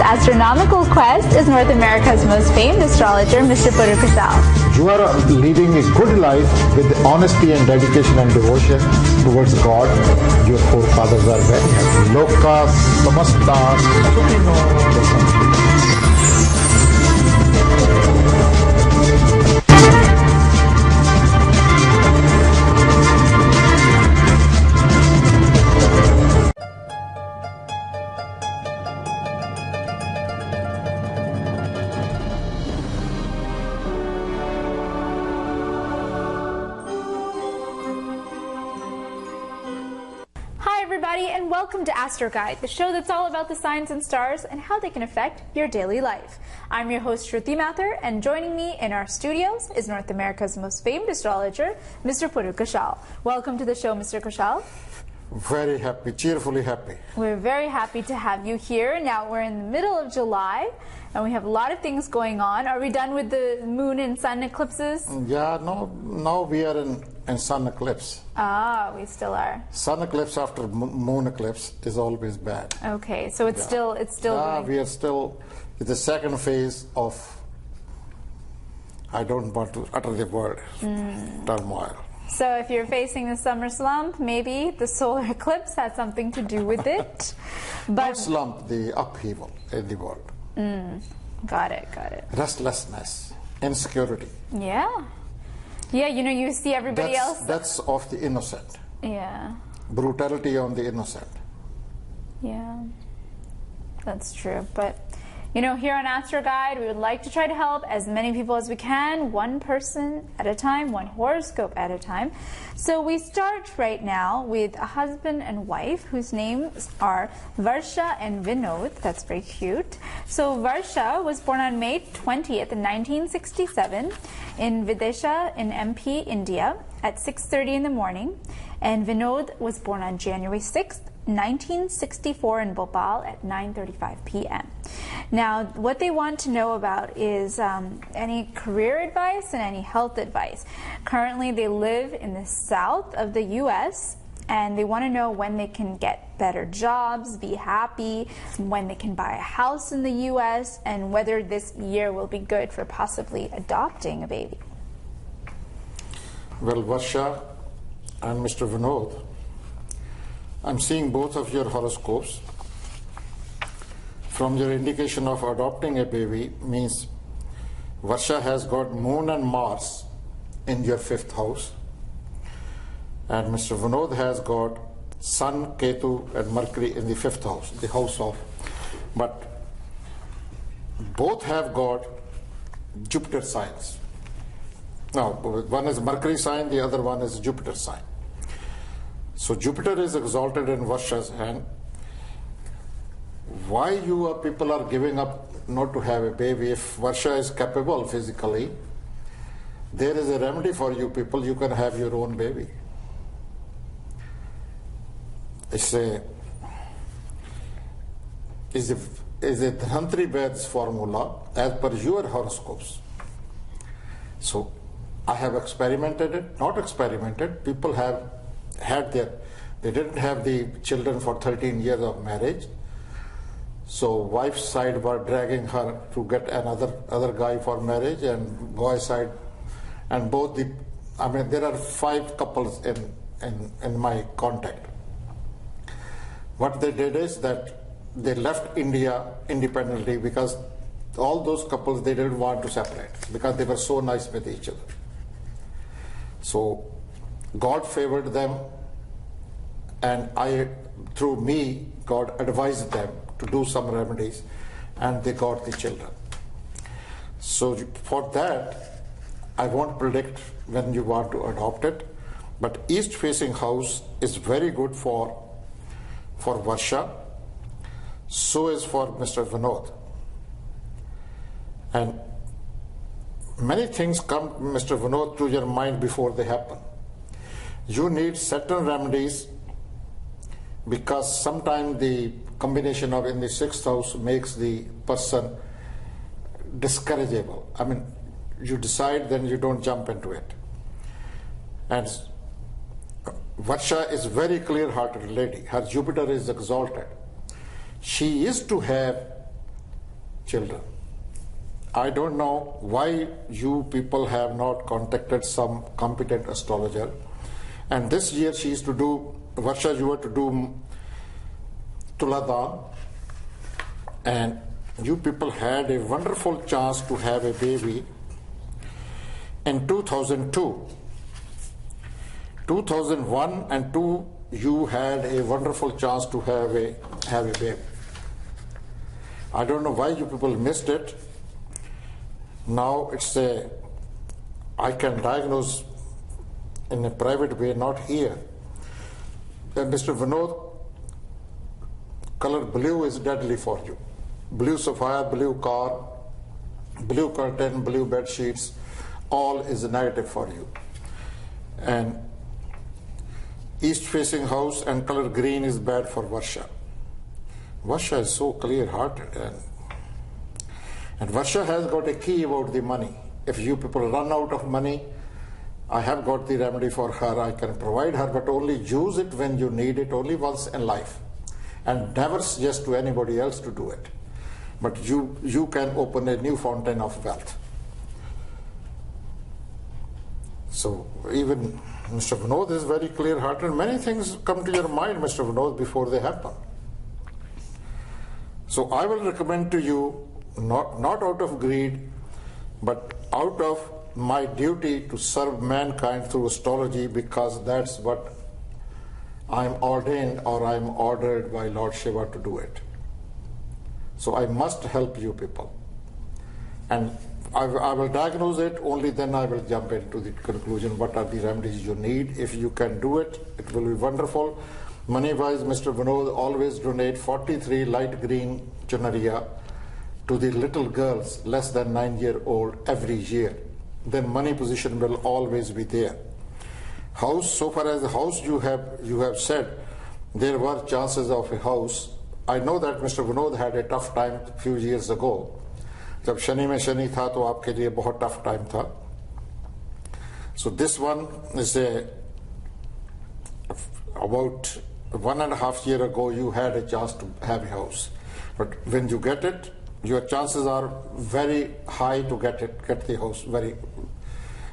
astronomical quest is North America's most famed astrologer, Mr. Puru Kashal. You are leading a good life with honesty and dedication and devotion towards God. Your forefathers are very happy. Loka samasta sukhino santu. And welcome to Astro Guide, the show that's all about the signs and stars and how they can affect your daily life. I'm your host, Shruti Mathur, and joining me in our studios is North America's most famed astrologer, Mr. Puru Kashal. Welcome to the show, Mr. Kashal. Very happy, cheerfully happy. We're very happy to have you here. Now we're in the middle of July, and we have a lot of things going on. Are we done with the moon and sun eclipses? Yeah, no, now we are in sun eclipse. Ah, we still are. Sun eclipse after moon eclipse is always bad. Okay, so it's still. We are still in the second phase of, I don't want to utter the word, turmoil. So if you're facing the summer slump, maybe the solar eclipse had something to do with it. But not slump, the upheaval in the world. Got it. Restlessness, insecurity. Yeah, you see everybody else. That's of the innocent. Yeah. Brutality on the innocent. Yeah, that's true. But here on Astro Guide, we would like to try to help as many people as we can, one person at a time, one horoscope at a time. So we start right now with a husband and wife whose names are Varsha and Vinod. That's very cute. So Varsha was born on May 20th, 1967 in Vidisha in MP, India at 6:30 in the morning. And Vinod was born on January 6th, 1964 in Bhopal at 9:35 p.m. Now, what they want to know about is any career advice and any health advice. Currently, they live in the south of the U.S., and they want to know when they can get better jobs, be happy, when they can buy a house in the U.S., and whether this year will be good for possibly adopting a baby. Well, Varsha and Mr. Vinod, I'm seeing both of your horoscopes. From your indication of adopting a baby means Varsha has got Moon and Mars in your 5th house, and Mr. Vinod has got Sun, Ketu and Mercury in the 5th house, the house of, but both have got Jupiter signs. Now, one is Mercury sign, the other one is Jupiter sign. So Jupiter is exalted in Varsha's hand. Why you people are giving up not to have a baby? If Varsha is capable physically, there is a remedy for you people. You can have your own baby. It's a Dhantri Ved's formula as per your horoscopes. So I have experimented it, not experimented. People have had they didn't have the children for 13 years of marriage. So wife's side were dragging her to get other guy for marriage, and boy side, and both there are 5 couples in my contact. What they did is that they left India independently because all those couples, they didn't want to separate because they were so nice with each other. So God favored them, and through me, God advised them to do some remedies, and they got the children. So for that, I won't predict when you want to adopt it, but east facing house is very good for Varsha, so is for Mr. Vinod. And many things come, Mr. Vinod, to your mind before they happen. You need certain remedies because sometimes the combination of in the 6th house makes the person discourageable. You decide, then you don't jump into it. And Varsha is very clear-hearted lady. Her Jupiter is exalted. She is to have children. I don't know why you people have not contacted some competent astrologer. And this year she is to do, Varsha, you were to do Tuladan, and you people had a wonderful chance to have a baby in 2002. 2001 and 2, you had a wonderful chance to have a baby. I don't know why you people missed it. Now I can diagnose in a private way, not here. Mr. Vinod, color blue is deadly for you. Blue sapphire, blue car, blue curtain, blue bed sheets, all is negative for you. And east facing house and color green is bad for Varsha. Varsha is so clear hearted, and Varsha has got a key about the money. If you people run out of money, I have got the remedy for her. I can provide her, but only use it when you need it, only once in life, and never suggest to anybody else to do it. But you can open a new fountain of wealth. So even Mr. Vinod is very clear hearted. Many things come to your mind, Mr. Vinod, before they happen. So I will recommend to you, not out of greed, but out of my duty to serve mankind through astrology, because that's what I'm ordained or I'm ordered by Lord Shiva to do it. So I must help you people. And I will diagnose it, only then I will jump into the conclusion what are the remedies you need. If you can do it, it will be wonderful. Money-wise, Mr. Vinod, always donate 43 light green chunariya to the little girls less than 9-year-old every year. Then money position will always be there. House, so far as the house you have said, there were chances of a house. I know that Mr. Vinod had a tough time a few years ago. जब शनि में शनि था तो आपके लिए बहुत tough time था. So this one is about 1.5 years ago you had a chance to have a house, but when you get it, your chances are very high to get the house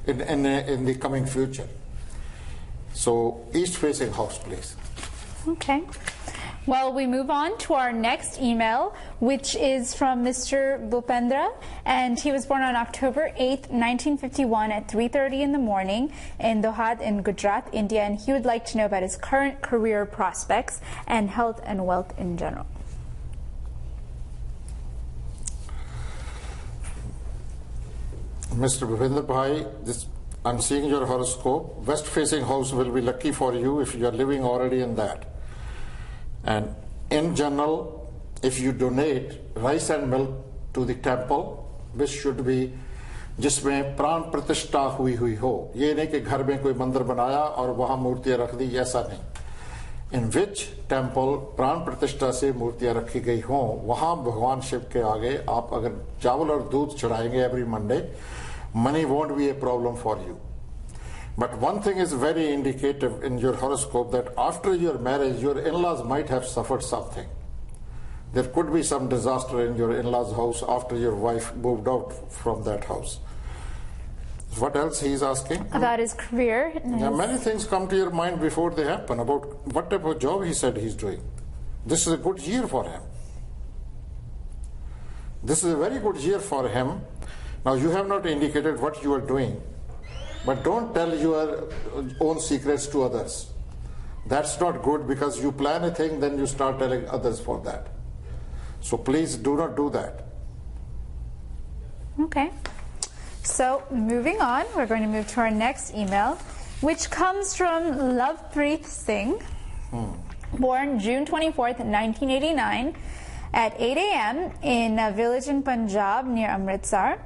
in the coming future. So east facing house, please. Okay. Well, we move on to our next email, which is from Mr. Bhupendra, and he was born on October 8th, 1951 at 3:30 in the morning in Dohad in Gujarat, India, and he would like to know about his current career prospects and health and wealth in general. Mr. Bhupendra Bhai, I'm seeing your horoscope. West facing house will be lucky for you if you are living already in that. And in general, if you donate rice and milk to the temple, which should be जिसमें प्राण प्रतिष्ठा हुई हो, ये नहीं कि घर में कोई मंदिर बनाया और वहां मूर्तियां रख दी, ऐसा नहीं. In which temple प्राण प्रतिष्ठा से मूर्तियां रखी गई हों, वहां भगवान शिव के आगे आप अगर चावल और दूध चढ़ाएंगे every Monday, money won't be a problem for you. But one thing is very indicative in your horoscope, that after your marriage, your in-laws might have suffered something. There could be some disaster in your in-laws' house after your wife moved out from that house. What else he is asking? About his career. Yeah, many things come to your mind before they happen, about what type of job he said he's doing. This is a good year for him. This is a very good year for him. Now you have not indicated what you are doing, but don't tell your own secrets to others. That's not good, because you plan a thing, then you start telling others for that. So please do not do that. Okay. So moving on, we're going to move to our next email, which comes from Lovepreet Singh, born June 24th, 1989, at 8 a.m. in a village in Punjab near Amritsar.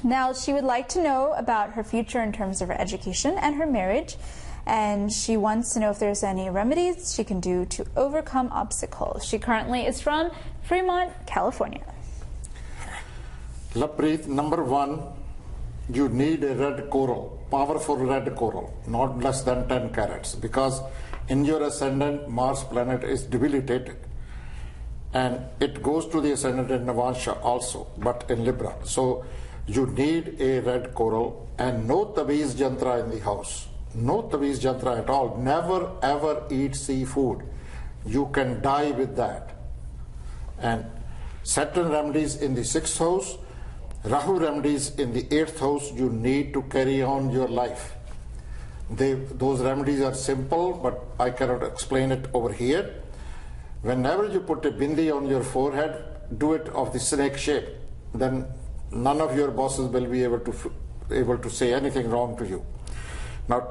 Now, she would like to know about her future in terms of her education and her marriage, and she wants to know if there's any remedies she can do to overcome obstacles. She currently is from Fremont, California. Lovepreet, number one, you need a red coral, powerful red coral, not less than 10 carats, because in your ascendant, Mars planet is debilitated. and it goes to the ascendant in Navansha also, but in Libra. So you need a red coral, and no tabiz jantra in the house. No tabiz jantra at all. Never ever eat seafood. You can die with that. And Saturn remedies in the 6th house, Rahu remedies in the 8th house. You need to carry on your life. Those remedies are simple, but I cannot explain it over here. Whenever you put a bindi on your forehead, do it of the snake shape. Then none of your bosses will be able to say anything wrong to you. Now,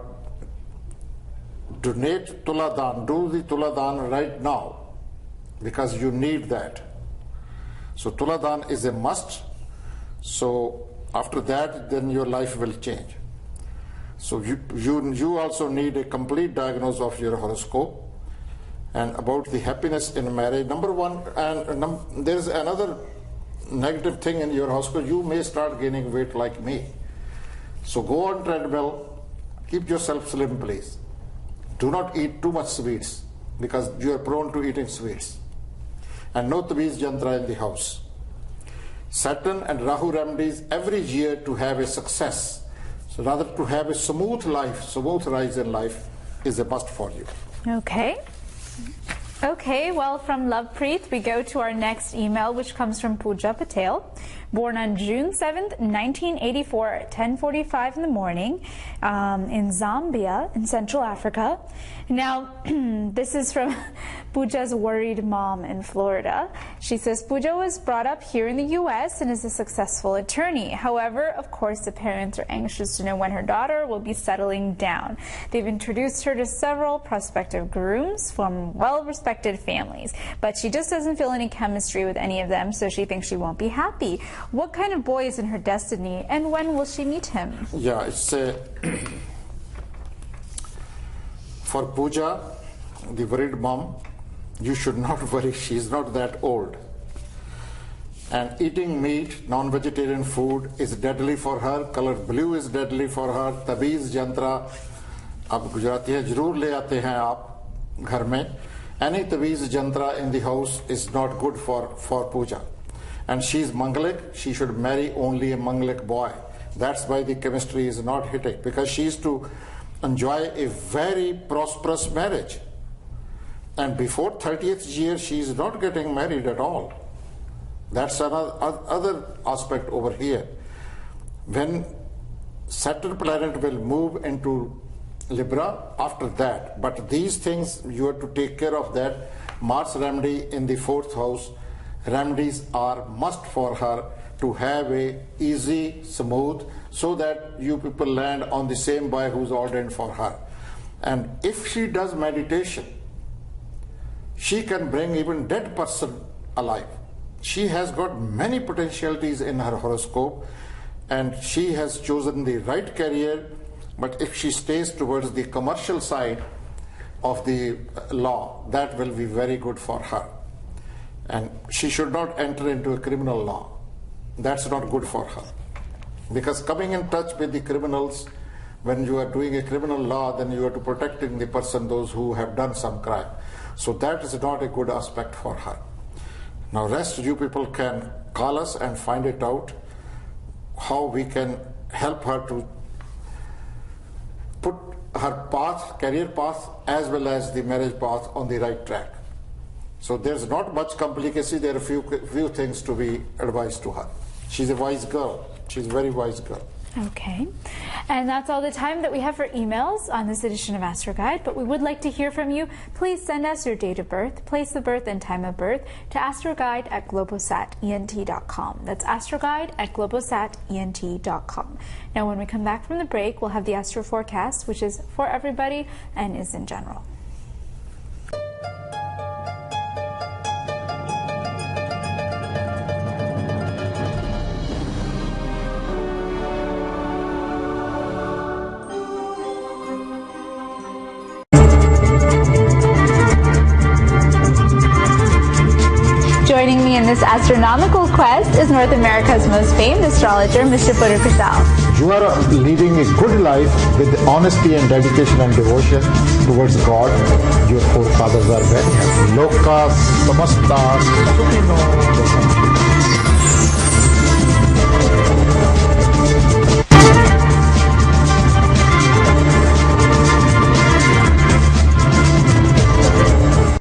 donate Tuladan. Do the Tuladan right now, because you need that. So Tuladan is a must. So after that, then your life will change. So you also need a complete diagnosis of your horoscope and about the happiness in marriage. Number one, and there's another negative thing in your horoscope. You may start gaining weight like me. So go on treadmill, keep yourself slim, please. Do not eat too much sweets, because you are prone to eating sweets. And no tabiz jantra in the house. Saturn and Rahu remedies every year to have a success. So rather to have a smooth life, smooth rise in life is a must for you. Okay. Okay, well, from Lovepreet, we go to our next email, which comes from Pooja Patel, born on June 7th, 1984, at 10:45 in the morning, in Zambia, in Central Africa. Now, this is from Pooja's worried mom in Florida. She says, Pooja was brought up here in the U.S. and is a successful attorney. However, of course, the parents are anxious to know when her daughter will be settling down. They've introduced her to several prospective grooms from well-respected families, but she just doesn't feel any chemistry with any of them, so she thinks she won't be happy. What kind of boy is in her destiny, and when will she meet him? Yeah, it's for Pooja, the worried mom, you should not worry. She's not that old. And eating meat, non-vegetarian food is deadly for her. Color blue is deadly for her. Tabiz jantra, ab Gujarati hai, jarur le aate hain aap ghar mein. Any tabiz jantra in the house is not good for Pooja. And she's Mangalik. She should marry only a Mangalik boy. That's why the chemistry is not hitting, because she is to enjoy a very prosperous marriage. And before 30th year, she is not getting married at all. That's another other aspect over here. When Saturn planet will move into Libra after that, but these things you have to take care of that. Mars remedy in the 4th house, remedies are must for her to have a easy, smooth, so that you people land on the same boy who's ordained for her. And if she does meditation, she can bring even dead person alive. She has got many potentialities in her horoscope, and she has chosen the right career. But if she stays towards the commercial side of the law, that will be very good for her. And she should not enter into a criminal law. That's not good for her. Because coming in touch with the criminals, when you are doing a criminal law, then you are to protecting the person, those who have done some crime. So that is not a good aspect for her. Now rest you people can call us and find it out how we can help her to put her path, career path, as well as the marriage path on the right track. So there's not much complicacy. There are few things to be advised to her. She's a wise girl. She's a very wise girl. Okay. And that's all the time that we have for emails on this edition of Astro Guide, but we would like to hear from you. Please send us your date of birth, place of birth, and time of birth to astroguide@globosat.ent.com. That's astroguide@globosat.ent.com. Now, when we come back from the break, we'll have the Astro Forecast, which is for everybody and is in general. Joining me in this astronomical quest is North America's most famed astrologer, Mr. Buddha Prasad. you are leading a good life with honesty and dedication and devotion towards God, your forefathers are very happy. Loka samasta sukhino bhavantu.